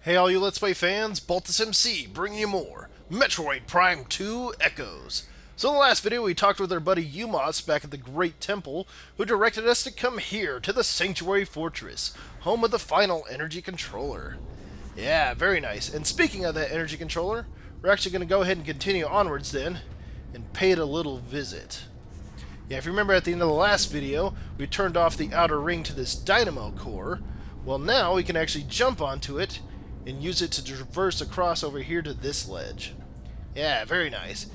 Hey all you Let's Play fans, Baltus MC bringing you more Metroid Prime 2 Echoes. So in the last video we talked with our buddy Umos back at the Great Temple, who directed us to come here to the Sanctuary Fortress, home of the final energy controller. Yeah, very nice. And speaking of that energy controller, we're actually going to go ahead and continue onwards then, and pay it a little visit. Yeah, if you remember at the end of the last video, we turned off the outer ring to this dynamo core. Well, now we can actually jump onto it and use it to traverse across over here to this ledge. Yeah, very nice.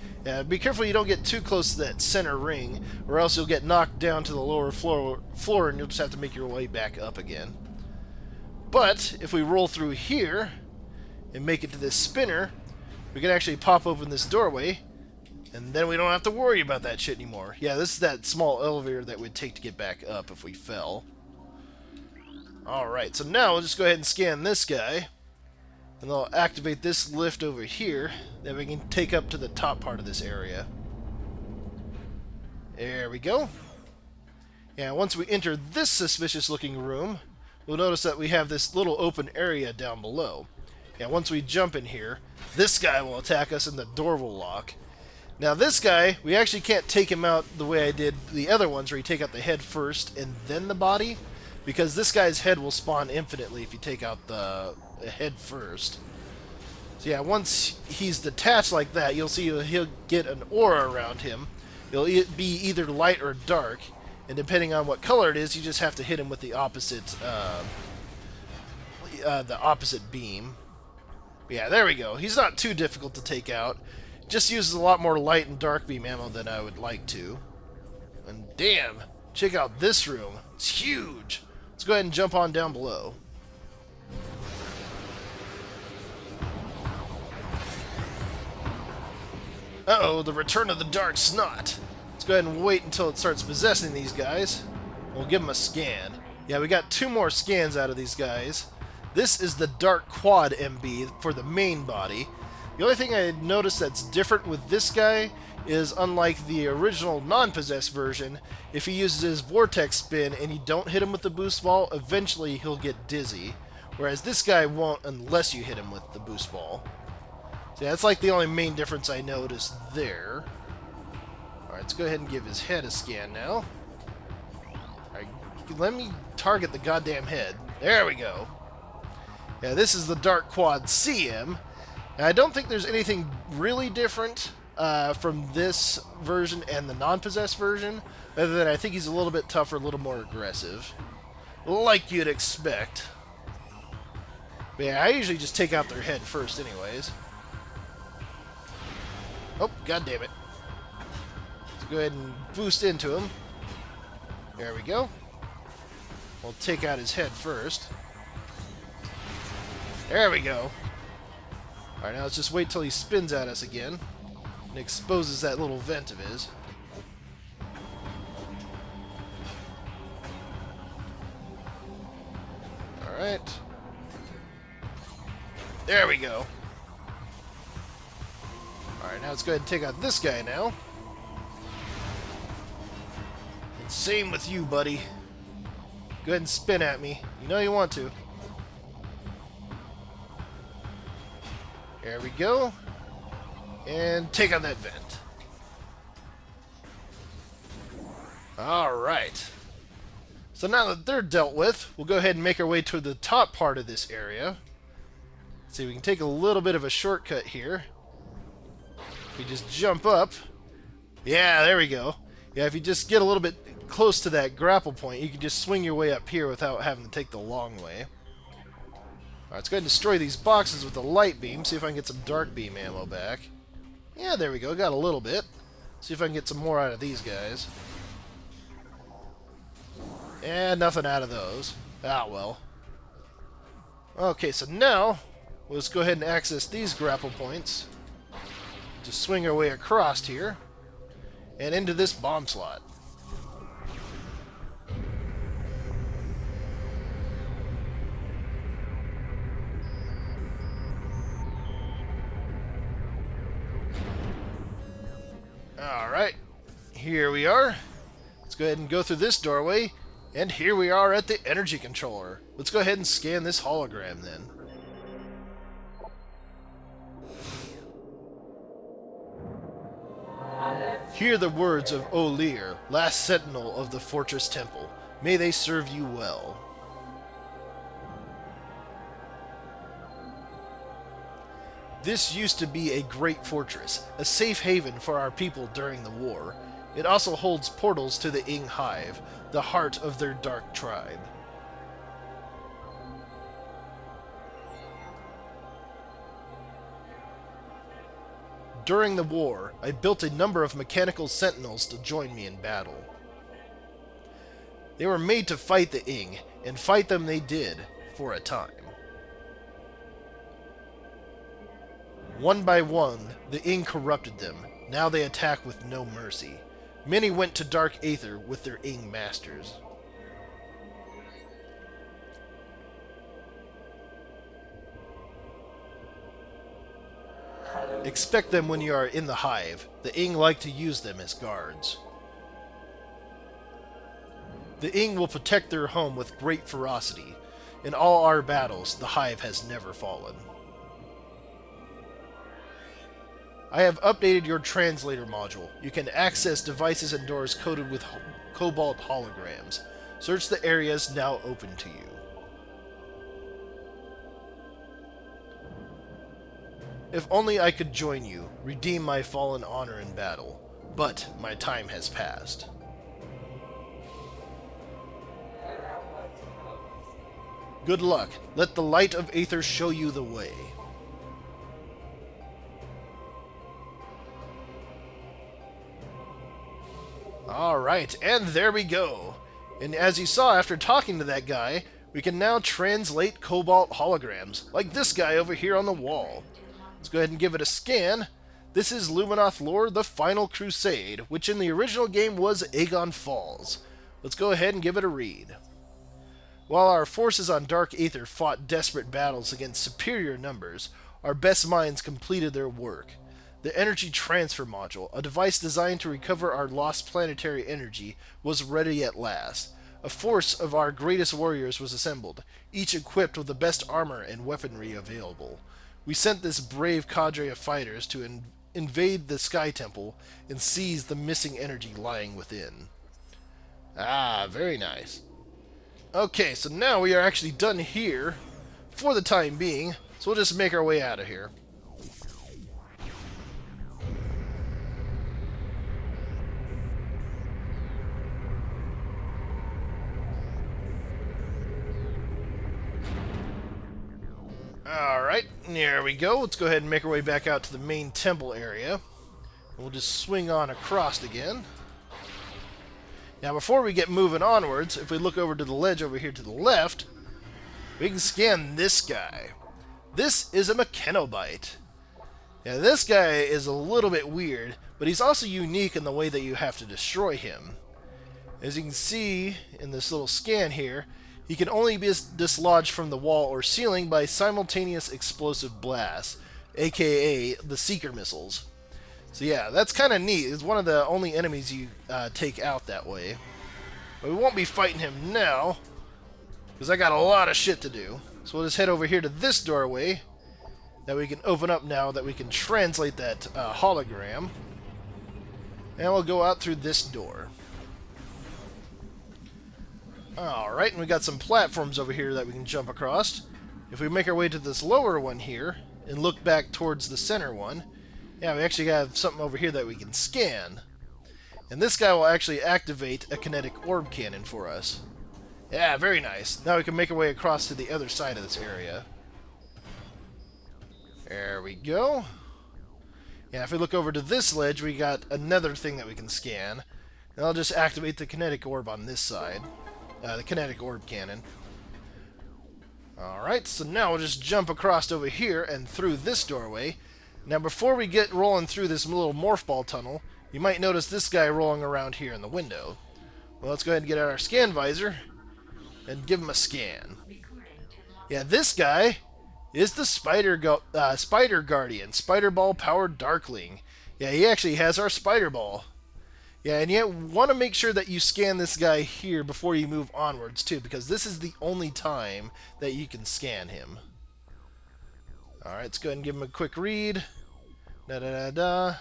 Be careful you don't get too close to that center ring, or else you'll get knocked down to the lower floor and you'll just have to make your way back up again. But if we roll through here and make it to this spinner, we can actually pop open this doorway, and then we don't have to worry about that shit anymore. Yeah, this is that small elevator that we'd take to get back up if we fell. Alright, so now we'll just go ahead and scan this guy. And they'll activate this lift over here that we can take up to the top part of this area. There we go. Yeah, once we enter this suspicious looking room, we'll notice that we have this little open area down below. Yeah, once we jump in here, this guy will attack us and the door will lock. Now this guy, we actually can't take him out the way I did the other ones where you take out the head first and then the body, because this guy's head will spawn infinitely if you take out the head first. So yeah, once he's detached like that, you'll see he'll get an aura around him. It'll be either light or dark, and depending on what color it is, you just have to hit him with the opposite beam. But yeah, there we go. He's not too difficult to take out. Just uses a lot more light and dark beam ammo than I would like to. And damn, check out this room. It's huge. Let's go ahead and jump on down below. Uh-oh, the return of the Dark Snot. Let's go ahead and wait until it starts possessing these guys. We'll give them a scan. Yeah, we got 2 more scans out of these guys. This is the Dark Quad MB for the main body. The only thing I noticed that's different with this guy is, unlike the original non-possessed version, if he uses his vortex spin and you don't hit him with the boost ball, eventually he'll get dizzy. Whereas this guy won't unless you hit him with the boost ball. So yeah, that's like the only main difference I noticed there. Alright, let's go ahead and give his head a scan now. Alright, let me target the goddamn head. There we go. Yeah, this is the Dark Quad CM. Now, I don't think there's anything really different from this version and the non-possessed version, other than I think he's a little bit tougher, a little more aggressive. Like you'd expect. But yeah, I usually just take out their head first anyways. Oh, god damn it. Let's go ahead and boost into him. There we go. We'll take out his head first. There we go. Alright, now let's just wait till he spins at us again and exposes that little vent of his. Alright. There we go. Alright, now let's go ahead and take out this guy now. And same with you, buddy. Go ahead and spin at me. You know you want to. There we go. And take out that vent. Alright. So now that they're dealt with, we'll go ahead and make our way to the top part of this area. Let's see, we can take a little bit of a shortcut here. We just jump up. Yeah, there we go. Yeah, if you just get a little bit close to that grapple point, you can just swing your way up here without having to take the long way. Alright, let's go ahead and destroy these boxes with the light beam, see if I can get some dark beam ammo back. Yeah, there we go, got a little bit. See if I can get some more out of these guys. And nothing out of those. Ah, well. Okay, so now, let's go ahead and access these grapple points. Just swing our way across here and into this bomb slot. Alright, here we are. Let's go ahead and go through this doorway, and here we are at the energy controller. Let's go ahead and scan this hologram then. Hear the words of O'Lear, last sentinel of the fortress temple. May they serve you well. This used to be a great fortress, a safe haven for our people during the war. It also holds portals to the Ing Hive, the heart of their dark tribe. During the war, I built a number of mechanical sentinels to join me in battle. They were made to fight the Ing, and fight them they did, for a time. One by one, the Ing corrupted them. Now they attack with no mercy. Many went to Dark Aether with their Ing masters. Expect them when you are in the hive. The Ing like to use them as guards. The Ing will protect their home with great ferocity. In all our battles, the hive has never fallen. I have updated your translator module. You can access devices and doors coded with cobalt holograms. Search the areas now open to you. If only I could join you, redeem my fallen honor in battle. But my time has passed. Good luck. Let the light of Aether show you the way. Alright, and there we go. And as you saw after talking to that guy, we can now translate cobalt holograms, like this guy over here on the wall. Let's go ahead and give it a scan. This is Luminoth Lore, The Final Crusade, which in the original game was Aegon Falls. Let's go ahead and give it a read. While our forces on Dark Aether fought desperate battles against superior numbers, our best minds completed their work. The Energy Transfer Module, a device designed to recover our lost planetary energy, was ready at last. A force of our greatest warriors was assembled, each equipped with the best armor and weaponry available. We sent this brave cadre of fighters to invade the Sky Temple and seize the missing energy lying within. Ah, very nice. Okay, so now we are actually done here for the time being, so we'll just make our way out of here. Alright, there we go. Let's go ahead and make our way back out to the main temple area. We'll just swing on across again. Now, before we get moving onwards, if we look over to the ledge over here to the left, we can scan this guy. This is a Mechanobite. Now, this guy is a little bit weird, but he's also unique in the way that you have to destroy him. As you can see in this little scan here, he can only be dislodged from the wall or ceiling by simultaneous explosive blasts, aka the Seeker missiles. So yeah, that's kind of neat. It's one of the only enemies you take out that way. But we won't be fighting him now, because I got a lot of shit to do. So we'll just head over here to this doorway that we can open up now that we can translate that hologram. And we'll go out through this door. Alright, and we got some platforms over here that we can jump across. If we make our way to this lower one here, and look back towards the center one, yeah, we actually have something over here that we can scan. And this guy will actually activate a kinetic orb cannon for us. Yeah, very nice. Now we can make our way across to the other side of this area. There we go. Yeah, if we look over to this ledge, we got another thing that we can scan. And I'll just activate the kinetic orb on this side. The kinetic orb cannon. Alright, so now we'll just jump across over here and through this doorway. Now before we get rolling through this little morph ball tunnel, you might notice this guy rolling around here in the window. Well, let's go ahead and get out our scan visor and give him a scan. Yeah, this guy is the Spider Guardian, Spider Ball powered Darkling. Yeah, he actually has our Spider Ball. Yeah, and you want to make sure that you scan this guy here before you move onwards, too, because this is the only time that you can scan him. Alright, let's go ahead and give him a quick read. Da-da-da-da.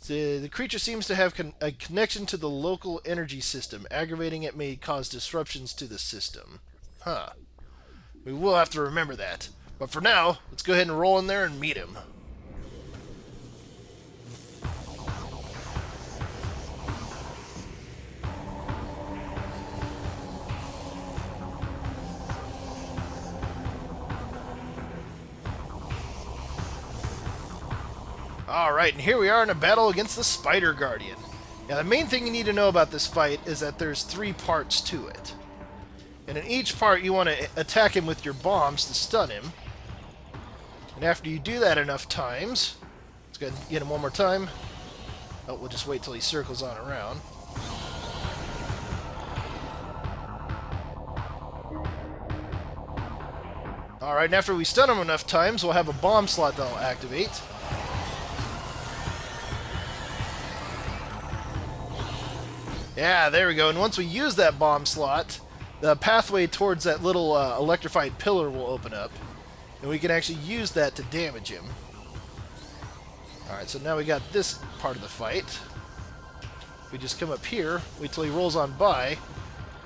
The creature seems to have a connection to the local energy system. Aggravating it may cause disruptions to the system. Huh. We will have to remember that. But for now, let's go ahead and roll in there and meet him. Alright, and here we are in a battle against the Spider Guardian. Now, the main thing you need to know about this fight is that there's 3 parts to it. And in each part, you want to attack him with your bombs to stun him. And after you do that enough times... Let's go ahead and get him one more time. Oh, we'll just wait till he circles on around. Alright, and after we stun him enough times, we'll have a bomb slot that'll activate. Yeah, there we go. And once we use that bomb slot, the pathway towards that little electrified pillar will open up. And we can actually use that to damage him. Alright, so now we got this part of the fight. If we just come up here, wait till he rolls on by,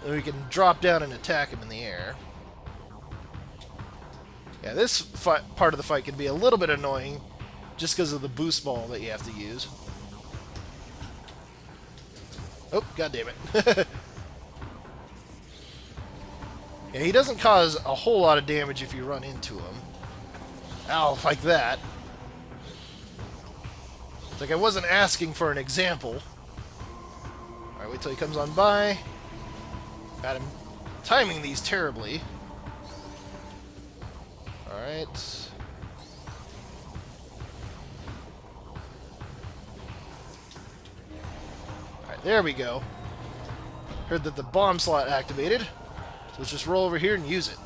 then we can drop down and attack him in the air. Yeah, this part of the fight can be a little bit annoying, just because of the boost ball that you have to use. Oh, god damn it. Yeah, he doesn't cause a whole lot of damage if you run into him. Ow, like that. It's like I wasn't asking for an example. Alright, wait till he comes on by. Got him timing these terribly. Alright. Alright, there we go. Heard that the bomb slot activated. So let's just roll over here and use it.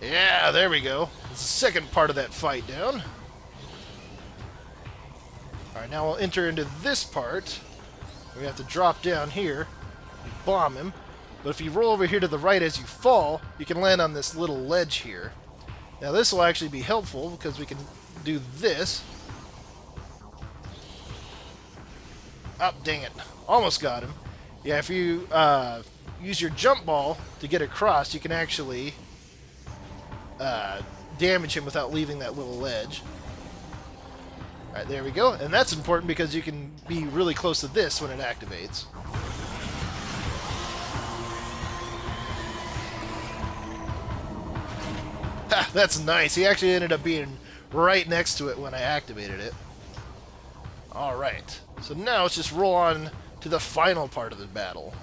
Yeah, there we go. It's the second part of that fight down. Alright, now we'll enter into this part. We have to drop down here and bomb him. But if you roll over here to the right as you fall, you can land on this little ledge here. Now this will actually be helpful because we can do this. Oh, dang it. Almost got him. Yeah, if you use your jump ball to get across, you can actually damage him without leaving that little ledge. Alright, there we go. And that's important because you can be really close to this when it activates. Ha, that's nice. He actually ended up being right next to it when I activated it. Alright. So now let's just roll on to the final part of the battle.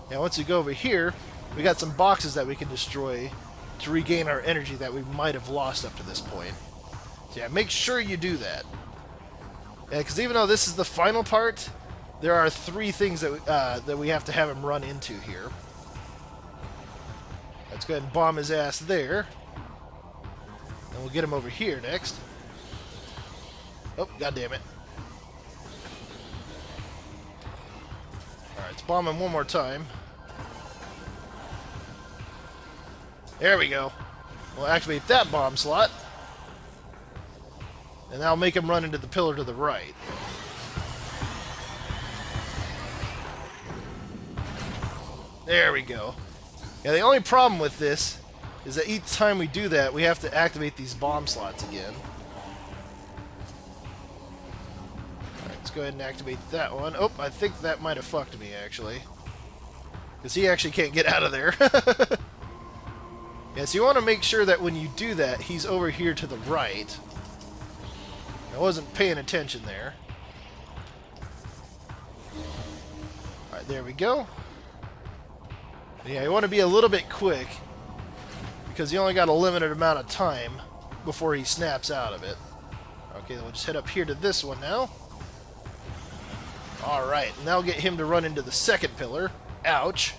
Now once we go over here, we got some boxes that we can destroy to regain our energy that we might have lost up to this point. So yeah, make sure you do that. Yeah, because even though this is the final part, there are 3 things that we have to have him run into here. Let's go ahead and bomb his ass there. And we'll get him over here next. Oh, god damn it. Alright, let's bomb him one more time. There we go. We'll activate that bomb slot. And that'll make him run into the pillar to the right. There we go. Yeah, the only problem with this is that each time we do that, we have to activate these bomb slots again. Alright, let's go ahead and activate that one. Oh, I think that might have fucked me, actually. Because he actually can't get out of there. Yeah, so you want to make sure that when you do that, he's over here to the right. I wasn't paying attention there. Alright, there we go. Yeah, you want to be a little bit quick, because you only got a limited amount of time before he snaps out of it. Okay, then we'll just head up here to this one now. Alright, and that'll get him to run into the second pillar. Ouch.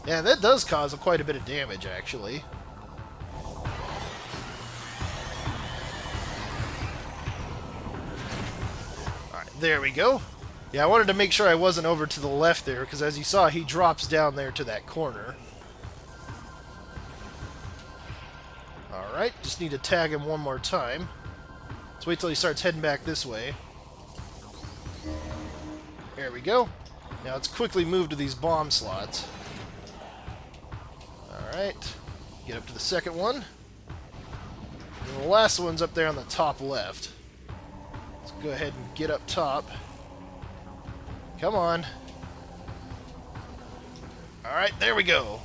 Yeah, that does cause quite a bit of damage, actually. There we go. Yeah, I wanted to make sure I wasn't over to the left there, because as you saw, he drops down there to that corner. Alright, just need to tag him one more time. Let's wait till he starts heading back this way. There we go. Now let's quickly move to these bomb slots. Alright, get up to the second one. And the last one's up there on the top left. Let's go ahead and get up top. Come on. Alright, there we go.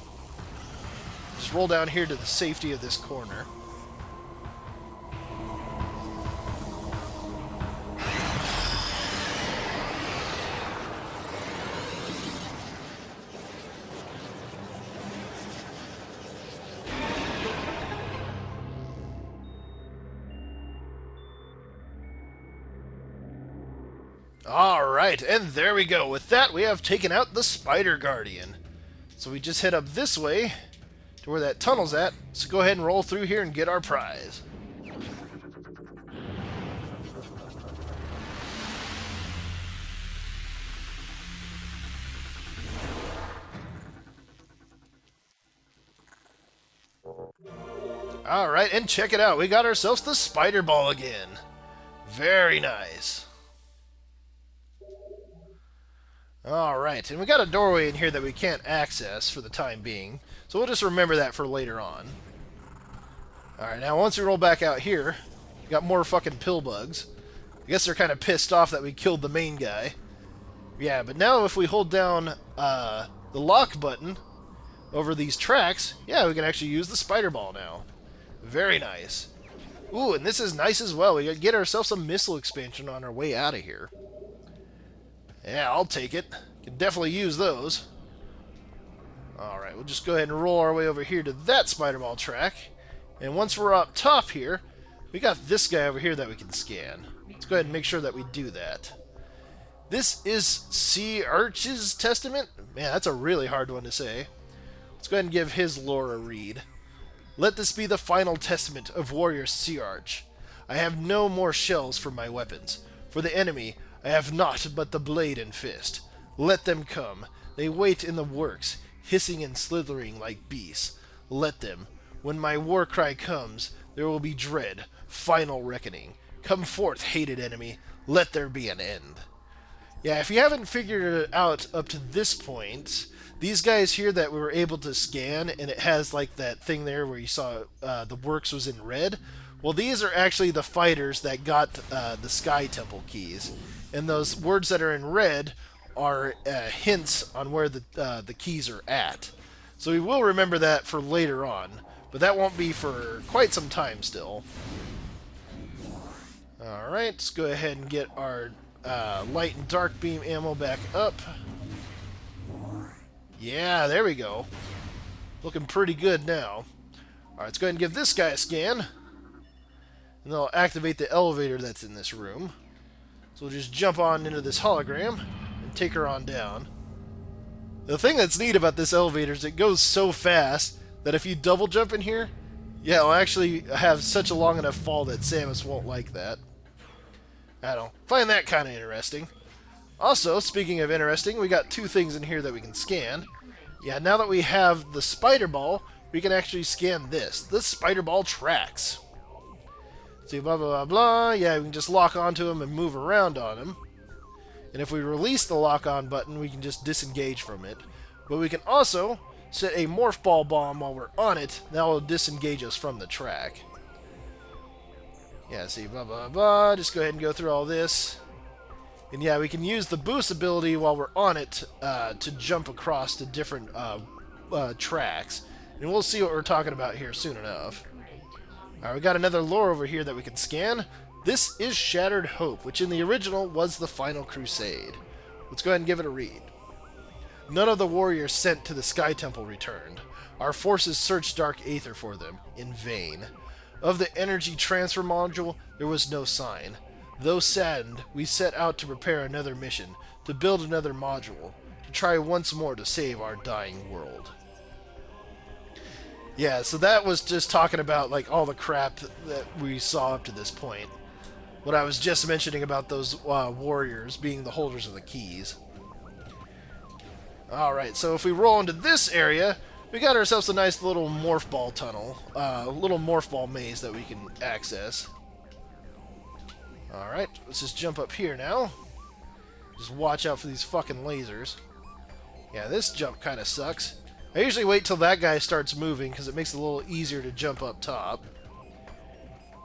Just roll down here to the safety of this corner. Alright, and there we go. With that, we have taken out the Spider Guardian. So we just head up this way to where that tunnel's at. So go ahead and roll through here and get our prize. Alright, and check it out. We got ourselves the Spider Ball again. Very nice. Alright, and we got a doorway in here that we can't access for the time being, so we'll just remember that for later on. Alright, now once we roll back out here, we got more fucking pill bugs. I guess they're kind of pissed off that we killed the main guy. Yeah, but now if we hold down the lock button over these tracks, yeah, we can actually use the Spider Ball now. Very nice. Ooh, and this is nice as well. We get ourselves a missile expansion on our way out of here. Yeah, I'll take it. Can definitely use those. Alright, we'll just go ahead and roll our way over here to that Spider Ball track. And once we're up top here, we got this guy over here that we can scan. Let's go ahead and make sure that we do that. This is Sea Arch's Testament? Man, that's a really hard one to say. Let's go ahead and give his lore a read. Let this be the final testament of warrior Sea Arch. I have no more shells for my weapons. For the enemy, I have naught but the blade and fist. Let them come. They wait in the works, hissing and slithering like beasts. Let them. When my war cry comes, there will be dread, final reckoning. Come forth, hated enemy. Let there be an end. Yeah, if you haven't figured it out up to this point, these guys here that we were able to scan, and it has like that thing there where you saw the works was in red, well, these are actually the fighters that got the Sky Temple keys. And those words that are in red are hints on where the keys are at. So we will remember that for later on, but that won't be for quite some time still. Alright, let's go ahead and get our light and dark beam ammo back up. Yeah, there we go. Looking pretty good now. Alright, let's go ahead and give this guy a scan. And then I'll activate the elevator that's in this room. So we'll just jump on into this hologram and take her on down. The thing that's neat about this elevator is it goes so fast that if you double jump in here, yeah, it'll actually have such a long enough fall that Samus won't like that. I don't find that kind of interesting. Also, speaking of interesting, we got two things in here that we can scan. Yeah, now that we have the Spider Ball, we can actually scan this. The Spider Ball tracks. See, blah, blah, blah, blah. Yeah, we can just lock onto him and move around on him. And if we release the lock-on button, we can just disengage from it. But we can also set a Morph Ball bomb while we're on it. That will disengage us from the track. Yeah, see, blah, blah, blah. Just go ahead and go through all this. And yeah, we can use the boost ability while we're on it to jump across to different tracks. And we'll see what we're talking about here soon enough. Alright, we got another lore over here that we can scan. This is Shattered Hope, which in the original was the Final Crusade. Let's go ahead and give it a read. None of the warriors sent to the Sky Temple returned. Our forces searched Dark Aether for them, in vain. Of the energy transfer module, there was no sign. Though saddened, we set out to prepare another mission, to build another module, to try once more to save our dying world. Yeah, so that was just talking about like all the crap that we saw up to this point. what I was just mentioning about those warriors being the holders of the keys. Alright, so if we roll into this area, we got ourselves a nice little morph ball tunnel, little morph ball maze that we can access. Alright, let's just jump up here now. Just watch out for these fucking lasers. Yeah, this jump kind of sucks. I usually wait till that guy starts moving because it makes it a little easier to jump up top.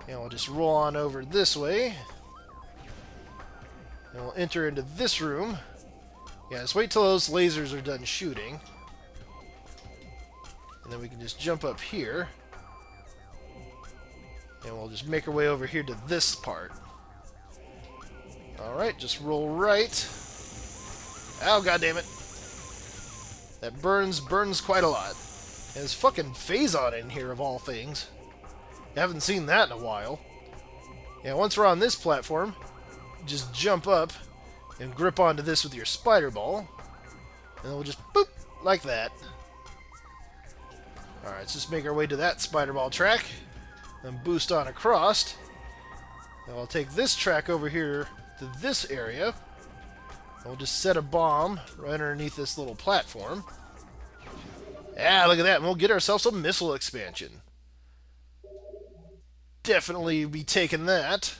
And we'll just roll on over this way. And we'll enter into this room. Yeah, just wait till those lasers are done shooting. And then we can just jump up here. And we'll just make our way over here to this part. Alright, just roll right. Ow, goddammit. That burns quite a lot. And there's fucking Phazon in here, of all things. I haven't seen that in a while. Yeah, once we're on this platform, just jump up and grip onto this with your spider ball. And we'll just boop, like that. Alright, let's just make our way to that spider ball track. Then boost on across. And I'll take this track over here to this area. And we'll just set a bomb right underneath this little platform. Yeah, look at that. And we'll get ourselves a missile expansion. Definitely be taking that.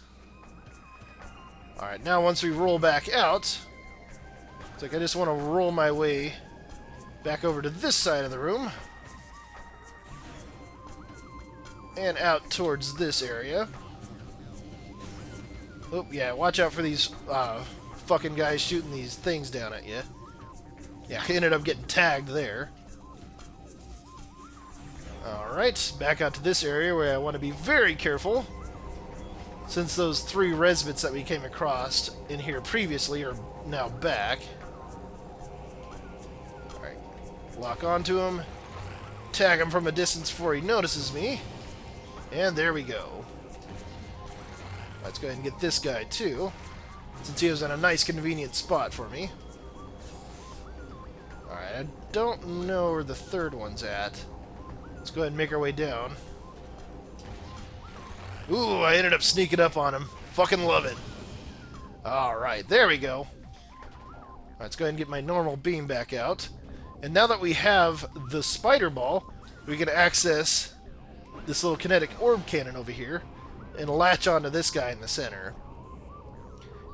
Alright, now once we roll back out, it's like I just want to roll my way back over to this side of the room. And out towards this area. Oh, yeah, watch out for these fucking guys shooting these things down at you. Yeah, I ended up getting tagged there. Alright, back out to this area where I want to be very careful, since those 3 resbits that we came across in here previously are now back. Alright, lock onto him, tag him from a distance before he notices me, and there we go. Let's go ahead and get this guy too, since he was in a nice convenient spot for me. Alright, I don't know where the third one's at. Let's go ahead and make our way down. Ooh, I ended up sneaking up on him. Fucking love it. Alright, there we go. Alright, let's go ahead and get my normal beam back out. And now that we have the spider ball, we can access this little kinetic orb cannon over here and latch onto this guy in the center.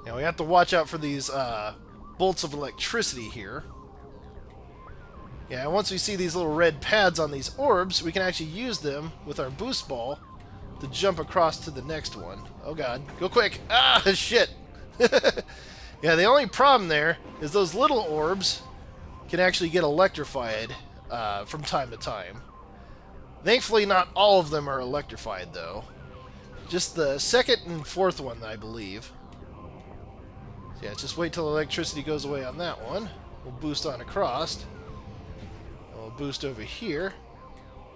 Now we have to watch out for these bolts of electricity here. Yeah, and once we see these little red pads on these orbs, we can actually use them with our boost ball to jump across to the next one. Oh god, go quick! Ah, shit! Yeah, the only problem there is those little orbs can actually get electrified from time to time. Thankfully, not all of them are electrified, though. Just the second and fourth one, I believe. So yeah, just wait till electricity goes away on that one. We'll boost on across. We'll boost over here.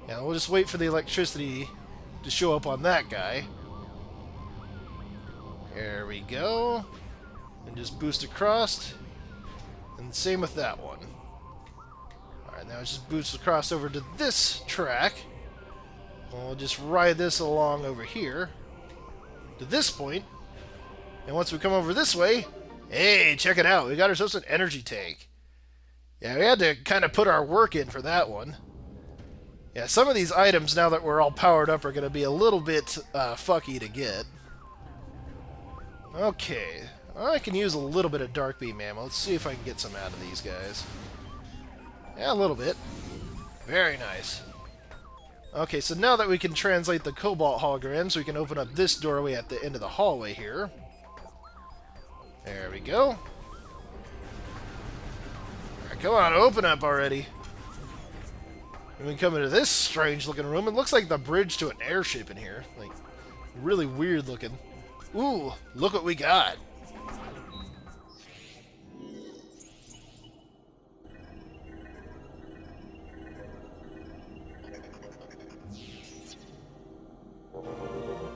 And we'll just wait for the electricity to show up on that guy. There we go. And just boost across. And same with that one. Alright, now let's just boost across over to this track. And we'll just ride this along over here to this point. And once we come over this way, hey, check it out. We got ourselves an energy tank. Yeah, we had to kind of put our work in for that one. Yeah, some of these items, now that we're all powered up, are going to be a little bit fucky to get. Okay. I can use a little bit of dark beam ammo. Let's see if I can get some out of these guys. Yeah, a little bit. Very nice. Okay, so now that we can translate the cobalt holograms, we can open up this doorway at the end of the hallway here. There we go. Come on, open up already. And we come into this strange looking room. It looks like the bridge to an airship in here. Like, really weird looking. Ooh, look what we got.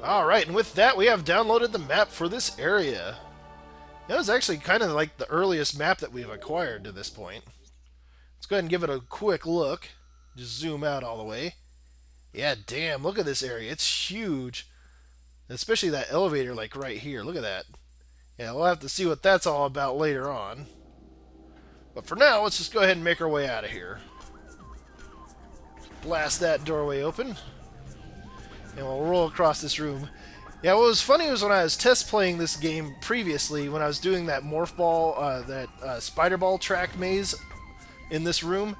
Alright, and with that, we have downloaded the map for this area. That was actually kind of like the earliest map that we've acquired to this point. Let's go ahead and give it a quick look. Just zoom out all the way. Yeah, damn, look at this area. It's huge. Especially that elevator, like right here. Look at that. Yeah, we'll have to see what that's all about later on. But for now, let's just go ahead and make our way out of here. Blast that doorway open. And we'll roll across this room. Yeah, what was funny was when I was test playing this game previously, when I was doing that morph ball, spider ball track maze in this room.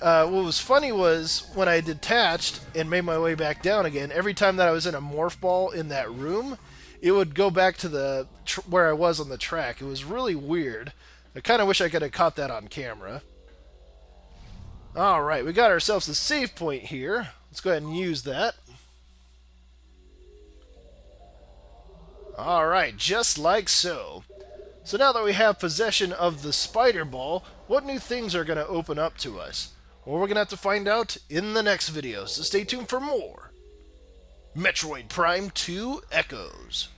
What was funny was when I detached and made my way back down again, every time that I was in a morph ball in that room, it would go back to the where I was on the track. It was really weird. I kind of wish I could have caught that on camera. Alright, we got ourselves a save point here. Let's go ahead and use that. Alright, just like so. So now that we have possession of the spider ball, what new things are going to open up to us? Well, we're going to have to find out in the next video, so stay tuned for more Metroid Prime 2 Echoes.